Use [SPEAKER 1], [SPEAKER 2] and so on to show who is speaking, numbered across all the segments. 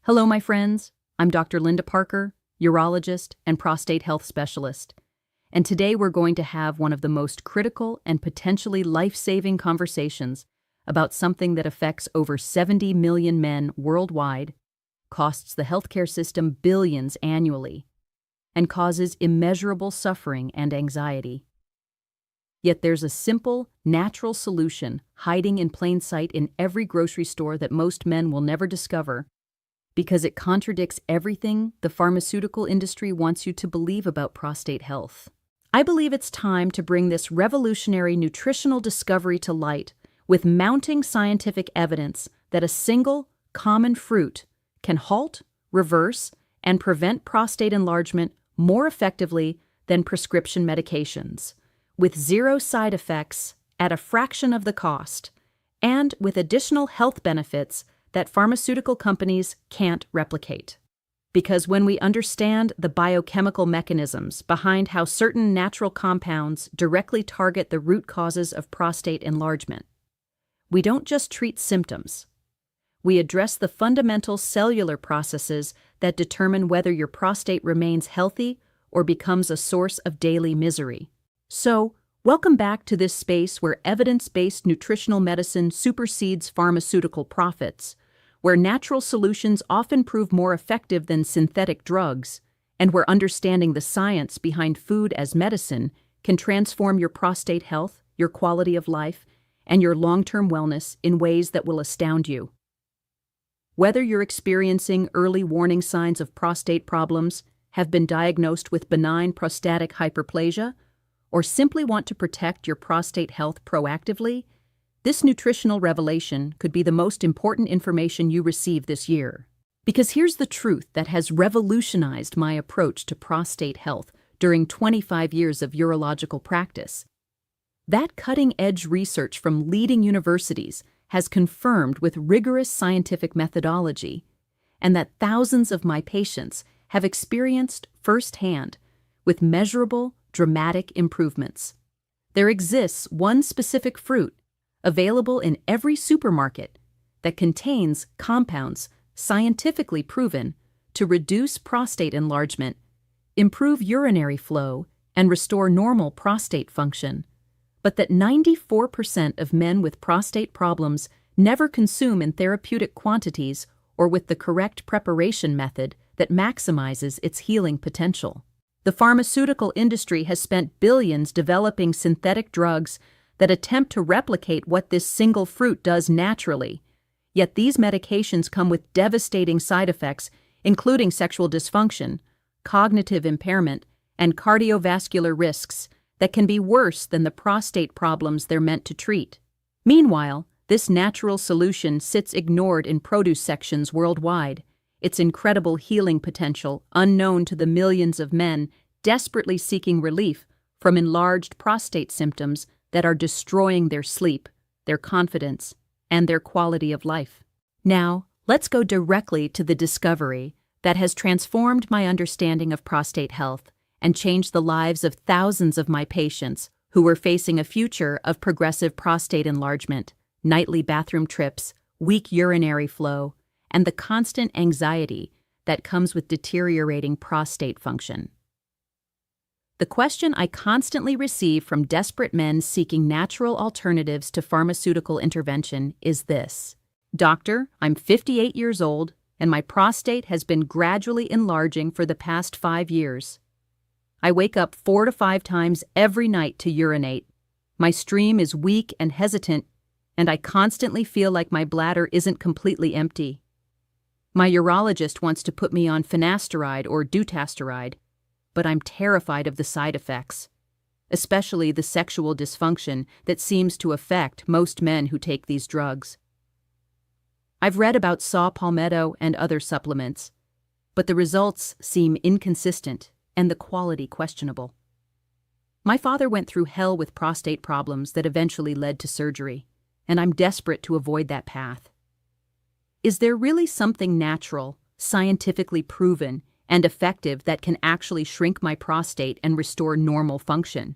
[SPEAKER 1] Hello, my friends. I'm Dr. Linda Parker, urologist and prostate health specialist. And today we're going to have one of the most critical and potentially life-saving conversations about something that affects over 70 million men worldwide, costs the healthcare system billions annually, and causes immeasurable suffering and anxiety. Yet there's a simple, natural solution hiding in plain sight in every grocery store that most men will never discover, because it contradicts everything the pharmaceutical industry wants you to believe about prostate health. I believe it's time to bring this revolutionary nutritional discovery to light with mounting scientific evidence that a single, common fruit can halt, reverse, and prevent prostate enlargement more effectively than prescription medications, with zero side effects at a fraction of the cost, and with additional health benefits that pharmaceutical companies can't replicate. Because when we understand the biochemical mechanisms behind how certain natural compounds directly target the root causes of prostate enlargement, we don't just treat symptoms. We address the fundamental cellular processes that determine whether your prostate remains healthy or becomes a source of daily misery. So, welcome back to this space where evidence-based nutritional medicine supersedes pharmaceutical profits, where natural solutions often prove more effective than synthetic drugs, and where understanding the science behind food as medicine can transform your prostate health, your quality of life, and your long-term wellness in ways that will astound you. Whether you're experiencing early warning signs of prostate problems, have been diagnosed with benign prostatic hyperplasia, or simply want to protect your prostate health proactively, this nutritional revelation could be the most important information you receive this year. Because here's the truth that has revolutionized my approach to prostate health during 25 years of urological practice. That cutting-edge research from leading universities has confirmed with rigorous scientific methodology, and that thousands of my patients have experienced firsthand with measurable, dramatic improvements. There exists one specific fruit available in every supermarket that contains compounds scientifically proven to reduce prostate enlargement, improve urinary flow, and restore normal prostate function, but that 94% of men with prostate problems never consume in therapeutic quantities or with the correct preparation method that maximizes its healing potential. The pharmaceutical industry has spent billions developing synthetic drugs that attempt to replicate what this single fruit does naturally. Yet these medications come with devastating side effects, including sexual dysfunction, cognitive impairment, and cardiovascular risks that can be worse than the prostate problems they're meant to treat. Meanwhile, this natural solution sits ignored in produce sections worldwide, its incredible healing potential unknown to the millions of men desperately seeking relief from enlarged prostate symptoms that are destroying their sleep, their confidence, and their quality of life. Now, let's go directly to the discovery that has transformed my understanding of prostate health and changed the lives of thousands of my patients who were facing a future of progressive prostate enlargement, nightly bathroom trips, weak urinary flow, and the constant anxiety that comes with deteriorating prostate function. The question I constantly receive from desperate men seeking natural alternatives to pharmaceutical intervention is this: "Doctor, I'm 58 years old, and my prostate has been gradually enlarging for the past 5 years. I wake up 4 to 5 times every night to urinate. My stream is weak and hesitant, and I constantly feel like my bladder isn't completely empty. My urologist wants to put me on finasteride or dutasteride, but I'm terrified of the side effects, especially the sexual dysfunction that seems to affect most men who take these drugs. I've read about saw palmetto and other supplements, but the results seem inconsistent and the quality questionable. My father went through hell with prostate problems that eventually led to surgery, and I'm desperate to avoid that path. Is there really something natural, scientifically proven, and effective that can actually shrink my prostate and restore normal function?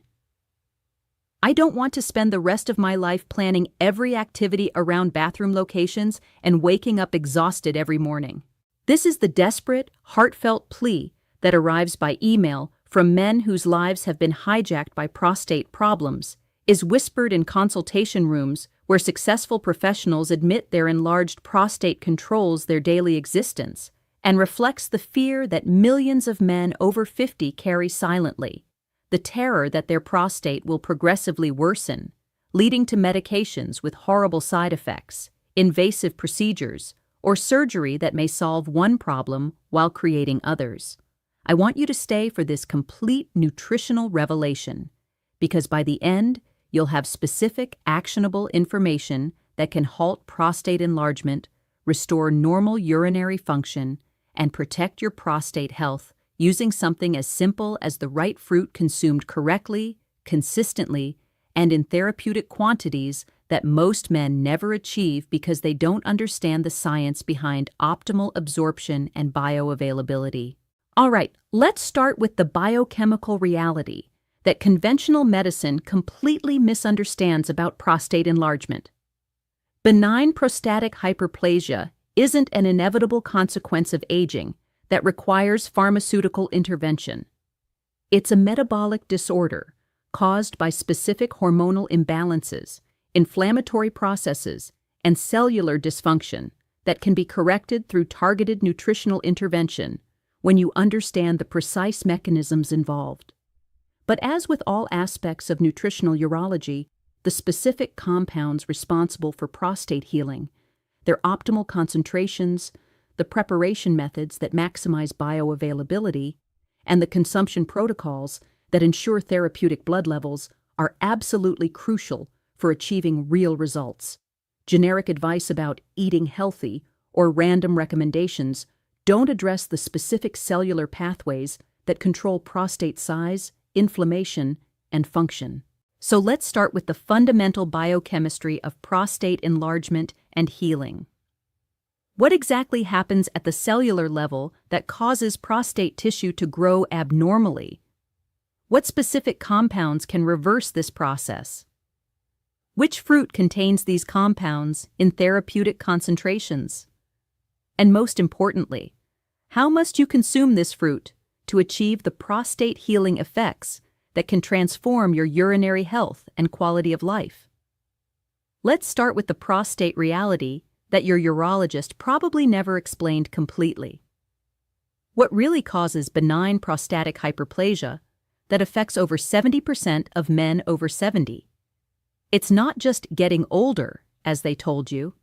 [SPEAKER 1] I don't want to spend the rest of my life planning every activity around bathroom locations and waking up exhausted every morning. This is the desperate, heartfelt plea that arrives by email from men whose lives have been hijacked by prostate problems, is whispered in consultation rooms where successful professionals admit their enlarged prostate controls their daily existence, and reflects the fear that millions of men over 50 carry silently, the terror that their prostate will progressively worsen, leading to medications with horrible side effects, invasive procedures, or surgery that may solve one problem while creating others. I want you to stay for this complete nutritional revelation, because by the end, you'll have specific, actionable information that can halt prostate enlargement, restore normal urinary function, and protect your prostate health using something as simple as the right fruit consumed correctly, consistently, and in therapeutic quantities that most men never achieve because they don't understand the science behind optimal absorption and bioavailability. All right, let's start with the biochemical reality that conventional medicine completely misunderstands about prostate enlargement. Benign prostatic hyperplasia isn't an inevitable consequence of aging that requires pharmaceutical intervention. It's a metabolic disorder caused by specific hormonal imbalances, inflammatory processes, and cellular dysfunction that can be corrected through targeted nutritional intervention when you understand the precise mechanisms involved. But as with all aspects of nutritional urology, the specific compounds responsible for prostate healing, their optimal concentrations, the preparation methods that maximize bioavailability, and the consumption protocols that ensure therapeutic blood levels are absolutely crucial for achieving real results. Generic advice about eating healthy or random recommendations don't address the specific cellular pathways that control prostate size, inflammation, and function. So let's start with the fundamental biochemistry of prostate enlargement and healing. What exactly happens at the cellular level that causes prostate tissue to grow abnormally? What specific compounds can reverse this process? Which fruit contains these compounds in therapeutic concentrations? And most importantly, how must you consume this fruit to achieve the prostate healing effects that can transform your urinary health and quality of life? Let's start with the prostate reality that your urologist probably never explained completely. What really causes benign prostatic hyperplasia that affects over 70% of men over 70? It's not just getting older, as they told you.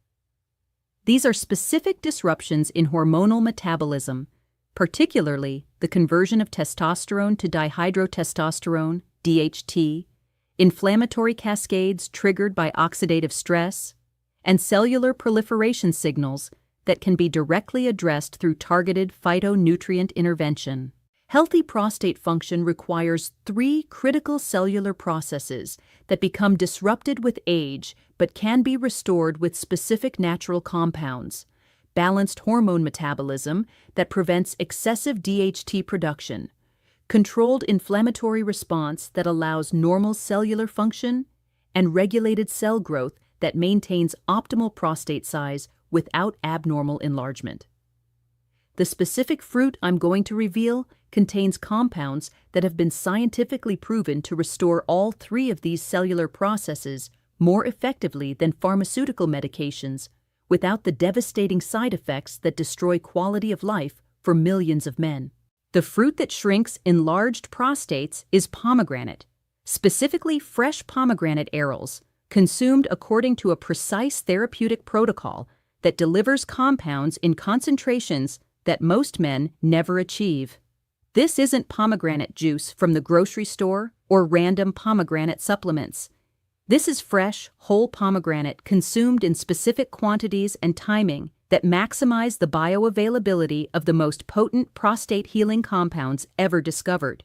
[SPEAKER 1] These are specific disruptions in hormonal metabolism, particularly the conversion of testosterone to dihydrotestosterone, DHT, inflammatory cascades triggered by oxidative stress, and cellular proliferation signals that can be directly addressed through targeted phytonutrient intervention. Healthy prostate function requires 3 critical cellular processes that become disrupted with age but can be restored with specific natural compounds: balanced hormone metabolism that prevents excessive DHT production, controlled inflammatory response that allows normal cellular function, and regulated cell growth that maintains optimal prostate size without abnormal enlargement. The specific fruit I'm going to reveal contains compounds that have been scientifically proven to restore all 3 of these cellular processes more effectively than pharmaceutical medications without the devastating side effects that destroy quality of life for millions of men. The fruit that shrinks enlarged prostates is pomegranate, specifically fresh pomegranate arils, consumed according to a precise therapeutic protocol that delivers compounds in concentrations that most men never achieve. This isn't pomegranate juice from the grocery store or random pomegranate supplements. This is fresh, whole pomegranate consumed in specific quantities and timing that maximize the bioavailability of the most potent prostate healing compounds ever discovered.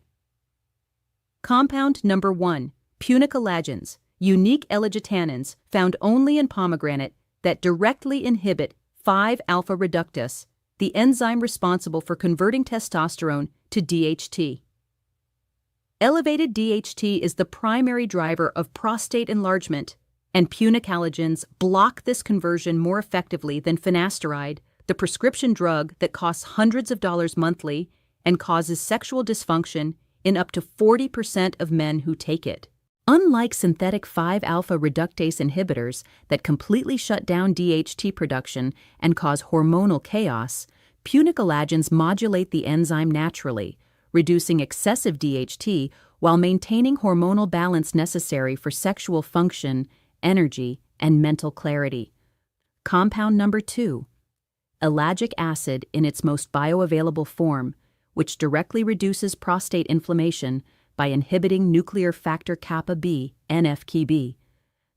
[SPEAKER 1] Compound number 1, punicolagens, unique L-gitannins found only in pomegranate that directly inhibit 5-alpha reductase, the enzyme responsible for converting testosterone to DHT. Elevated DHT is the primary driver of prostate enlargement, and punicolagens block this conversion more effectively than finasteride, the prescription drug that costs hundreds of dollars monthly and causes sexual dysfunction in up to 40% of men who take it. Unlike synthetic 5-alpha reductase inhibitors that completely shut down DHT production and cause hormonal chaos, punicolagens modulate the enzyme naturally, reducing excessive DHT while maintaining hormonal balance necessary for sexual function, energy, and mental clarity. Compound number 2, ellagic acid in its most bioavailable form, which directly reduces prostate inflammation by inhibiting nuclear factor kappa B, NF-κB,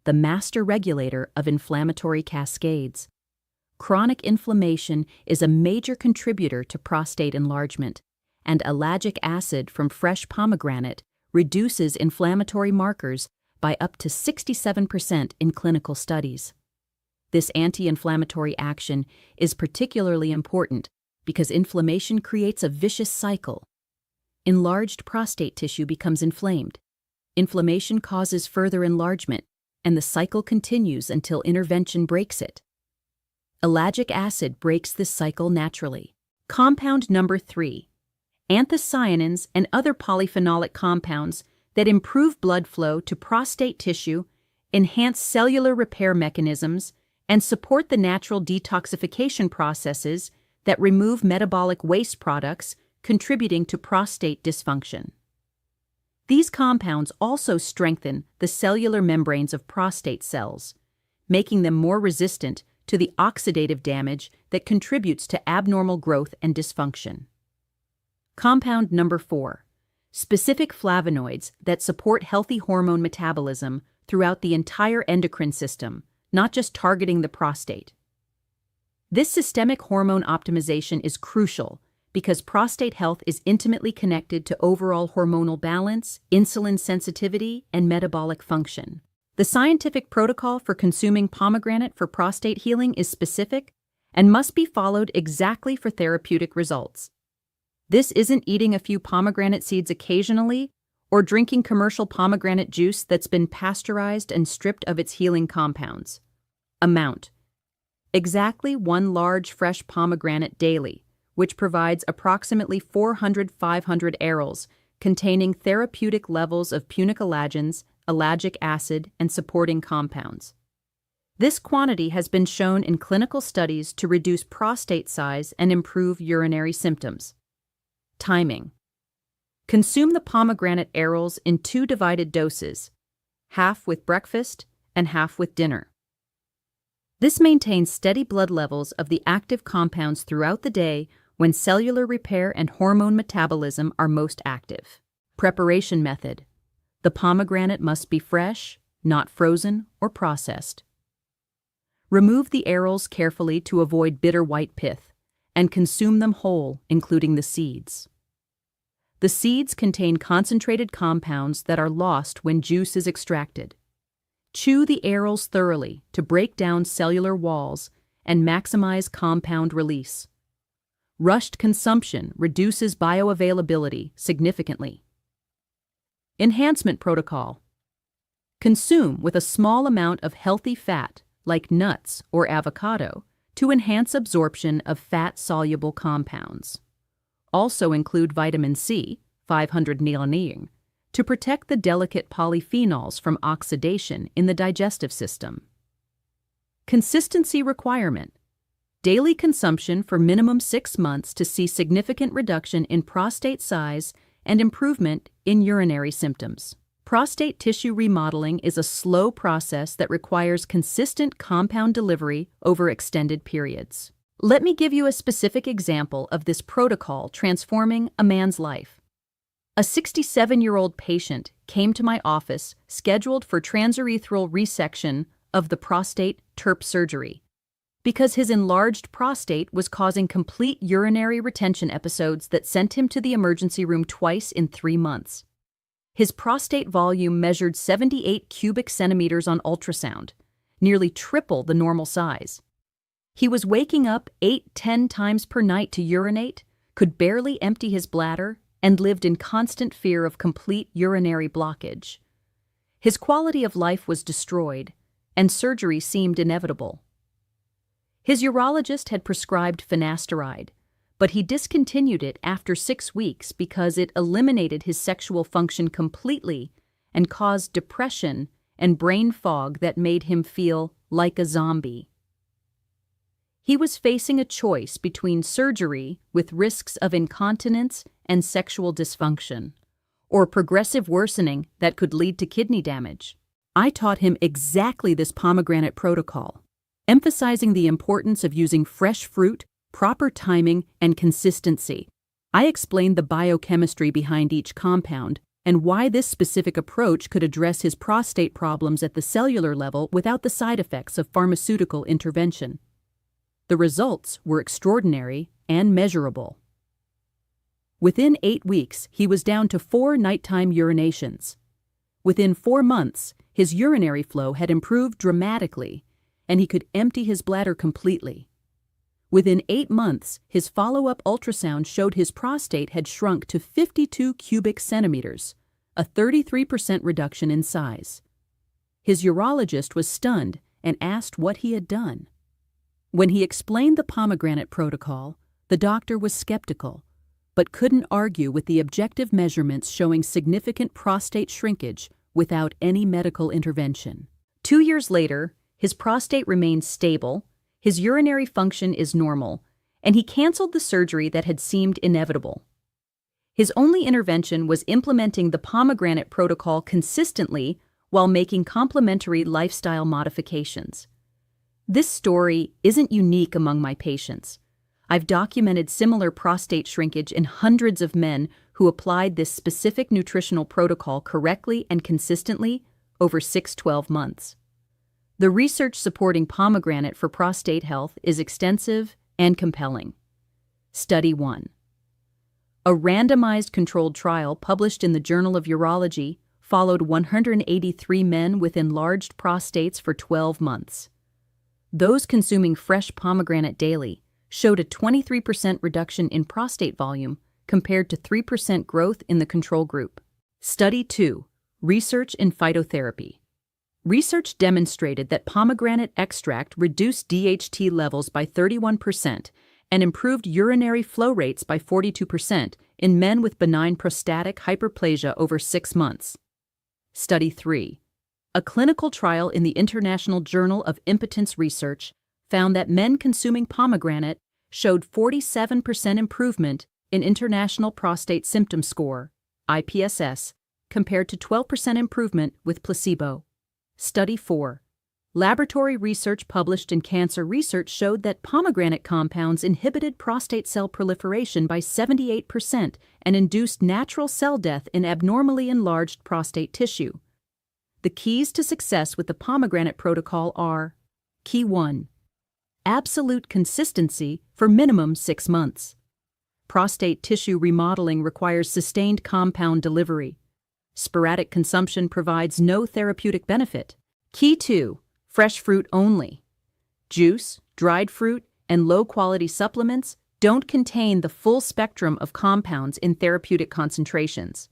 [SPEAKER 1] the master regulator of inflammatory cascades. Chronic inflammation is a major contributor to prostate enlargement, and ellagic acid from fresh pomegranate reduces inflammatory markers by up to 67% in clinical studies. This anti-inflammatory action is particularly important because inflammation creates a vicious cycle. Enlarged prostate tissue becomes inflamed. Inflammation causes further enlargement, and the cycle continues until intervention breaks it. Ellagic acid breaks this cycle naturally. Compound number 3, anthocyanins and other polyphenolic compounds that improve blood flow to prostate tissue, enhance cellular repair mechanisms, and support the natural detoxification processes that remove metabolic waste products contributing to prostate dysfunction. These compounds also strengthen the cellular membranes of prostate cells, making them more resistant to the oxidative damage that contributes to abnormal growth and dysfunction. Compound number 4, specific flavonoids that support healthy hormone metabolism throughout the entire endocrine system, not just targeting the prostate. This systemic hormone optimization is crucial because prostate health is intimately connected to overall hormonal balance, insulin sensitivity, and metabolic function. The scientific protocol for consuming pomegranate for prostate healing is specific and must be followed exactly for therapeutic results. This isn't eating a few pomegranate seeds occasionally or drinking commercial pomegranate juice that's been pasteurized and stripped of its healing compounds. Amount: exactly 1 large fresh pomegranate daily, which provides approximately 400–500 arils containing therapeutic levels of punicolagens, ellagic acid, and supporting compounds. This quantity has been shown in clinical studies to reduce prostate size and improve urinary symptoms. Timing: consume the pomegranate arils in 2 divided doses, half with breakfast and half with dinner. This maintains steady blood levels of the active compounds throughout the day when cellular repair and hormone metabolism are most active. Preparation method: the pomegranate must be fresh, not frozen or processed. Remove the arils carefully to avoid bitter white pith, and consume them whole, including the seeds. The seeds contain concentrated compounds that are lost when juice is extracted. Chew the arils thoroughly to break down cellular walls and maximize compound release. Rushed consumption reduces bioavailability significantly. Enhancement protocol: consume with a small amount of healthy fat, like nuts or avocado, to enhance absorption of fat-soluble compounds. Also include vitamin C, 500 to protect the delicate polyphenols from oxidation in the digestive system. Consistency requirement: daily consumption for minimum 6 months to see significant reduction in prostate size and improvement in urinary symptoms. Prostate tissue remodeling is a slow process that requires consistent compound delivery over extended periods. Let me give you a specific example of this protocol transforming a man's life. A 67-year-old patient came to my office scheduled for transurethral resection of the prostate TURP surgery because his enlarged prostate was causing complete urinary retention episodes that sent him to the emergency room twice in 3 months. His prostate volume measured 78 cubic centimeters on ultrasound, nearly triple the normal size. He was waking up 8–10 times per night to urinate, could barely empty his bladder, and lived in constant fear of complete urinary blockage. His quality of life was destroyed, and surgery seemed inevitable. His urologist had prescribed finasteride, but he discontinued it after 6 weeks because it eliminated his sexual function completely and caused depression and brain fog that made him feel like a zombie. He was facing a choice between surgery with risks of incontinence and sexual dysfunction, or progressive worsening that could lead to kidney damage. I taught him exactly this pomegranate protocol, emphasizing the importance of using fresh fruit, proper timing, and consistency. I explained the biochemistry behind each compound and why this specific approach could address his prostate problems at the cellular level without the side effects of pharmaceutical intervention. The results were extraordinary and measurable. Within 8 weeks, he was down to 4 nighttime urinations. Within 4 months, his urinary flow had improved dramatically, and he could empty his bladder completely. Within 8 months, his follow-up ultrasound showed his prostate had shrunk to 52 cubic centimeters, a 33% reduction in size. His urologist was stunned and asked what he had done. When he explained the pomegranate protocol, the doctor was skeptical, but couldn't argue with the objective measurements showing significant prostate shrinkage without any medical intervention. 2 years later, his prostate remains stable, his urinary function is normal, and he canceled the surgery that had seemed inevitable. His only intervention was implementing the pomegranate protocol consistently while making complementary lifestyle modifications. This story isn't unique among my patients. I've documented similar prostate shrinkage in hundreds of men who applied this specific nutritional protocol correctly and consistently over 6-12 months. The research supporting pomegranate for prostate health is extensive and compelling. Study 1. A randomized controlled trial published in the Journal of Urology followed 183 men with enlarged prostates for 12 months. Those consuming fresh pomegranate daily showed a 23% reduction in prostate volume compared to 3% growth in the control group. Study 2. Research in phytotherapy. Research demonstrated that pomegranate extract reduced DHT levels by 31% and improved urinary flow rates by 42% in men with benign prostatic hyperplasia over 6 months. Study 3. A clinical trial in the International Journal of Impotence Research found that men consuming pomegranate showed 47% improvement in International Prostate Symptom Score, IPSS, compared to 12% improvement with placebo. Study 4. Laboratory research published in Cancer Research showed that pomegranate compounds inhibited prostate cell proliferation by 78% and induced natural cell death in abnormally enlarged prostate tissue. The keys to success with the pomegranate protocol are: Key 1. Absolute consistency for minimum 6 months. Prostate tissue remodeling requires sustained compound delivery. Sporadic consumption provides no therapeutic benefit. Key 2. Fresh fruit only. Juice, dried fruit, and low-quality supplements don't contain the full spectrum of compounds in therapeutic concentrations.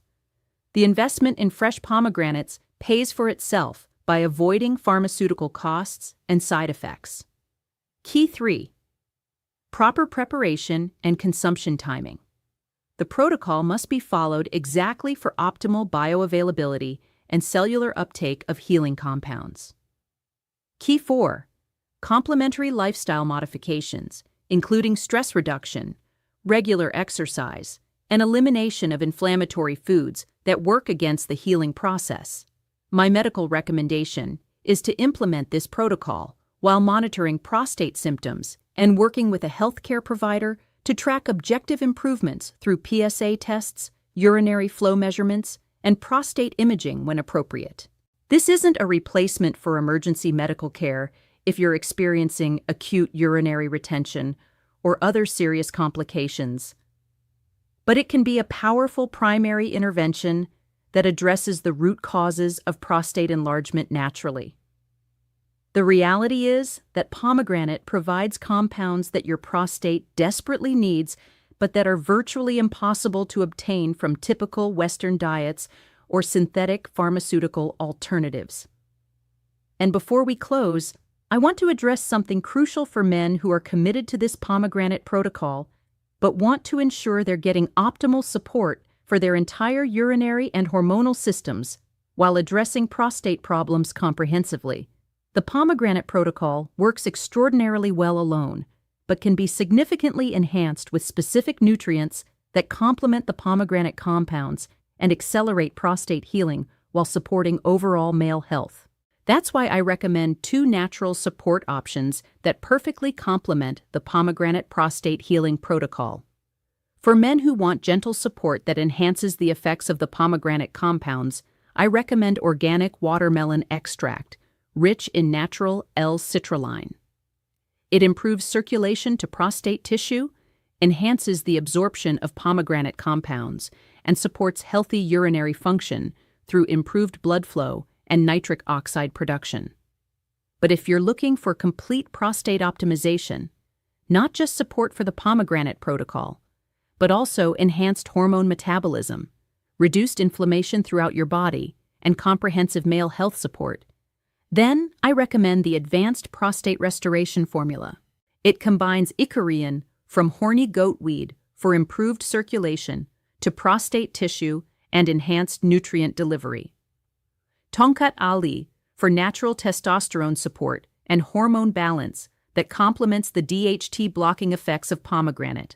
[SPEAKER 1] The investment in fresh pomegranates pays for itself by avoiding pharmaceutical costs and side effects. Key 3. Proper preparation and consumption timing. The protocol must be followed exactly for optimal bioavailability and cellular uptake of healing compounds. Key 4. Complementary lifestyle modifications, including stress reduction, regular exercise, and elimination of inflammatory foods that work against the healing process. My medical recommendation is to implement this protocol while monitoring prostate symptoms and working with a healthcare provider to track objective improvements through PSA tests, urinary flow measurements, and prostate imaging when appropriate. This isn't a replacement for emergency medical care if you're experiencing acute urinary retention or other serious complications, but it can be a powerful primary intervention that addresses the root causes of prostate enlargement naturally. The reality is that pomegranate provides compounds that your prostate desperately needs, but that are virtually impossible to obtain from typical Western diets or synthetic pharmaceutical alternatives. And before we close, I want to address something crucial for men who are committed to this pomegranate protocol, but want to ensure they're getting optimal support for their entire urinary and hormonal systems while addressing prostate problems comprehensively. The pomegranate protocol works extraordinarily well alone, but can be significantly enhanced with specific nutrients that complement the pomegranate compounds and accelerate prostate healing while supporting overall male health. That's why I recommend two natural support options that perfectly complement the pomegranate prostate healing protocol. For men who want gentle support that enhances the effects of the pomegranate compounds, I recommend organic watermelon extract, rich in natural L-citrulline. It improves circulation to prostate tissue, enhances the absorption of pomegranate compounds, and supports healthy urinary function through improved blood flow and nitric oxide production. But if you're looking for complete prostate optimization, not just support for the pomegranate protocol, but also enhanced hormone metabolism, reduced inflammation throughout your body, and comprehensive male health support, then I recommend the Advanced Prostate Restoration Formula. It combines icariin from horny goat weed for improved circulation to prostate tissue and enhanced nutrient delivery, Tonkat Ali for natural testosterone support and hormone balance that complements the DHT blocking effects of pomegranate,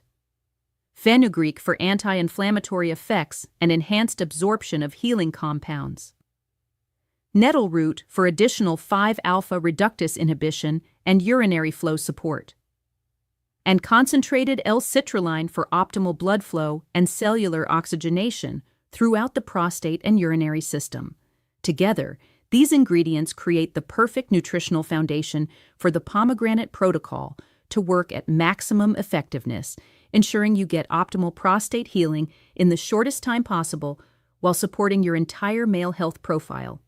[SPEAKER 1] fenugreek for anti-inflammatory effects and enhanced absorption of healing compounds, nettle root for additional 5-alpha reductase inhibition and urinary flow support, and concentrated L-citrulline for optimal blood flow and cellular oxygenation throughout the prostate and urinary system. Together, these ingredients create the perfect nutritional foundation for the pomegranate protocol to work at maximum effectiveness, ensuring you get optimal prostate healing in the shortest time possible while supporting your entire male health profile.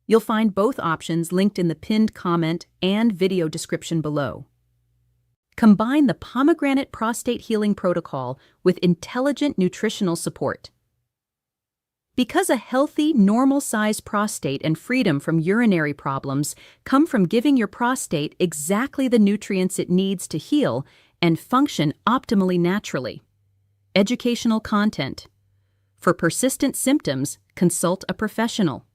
[SPEAKER 1] You'll find both options linked in the pinned comment and video description below. Combine the pomegranate prostate healing protocol with intelligent nutritional support. Because a healthy, normal-sized prostate and freedom from urinary problems come from giving your prostate exactly the nutrients it needs to heal and function optimally naturally. Educational content. For persistent symptoms, consult a professional.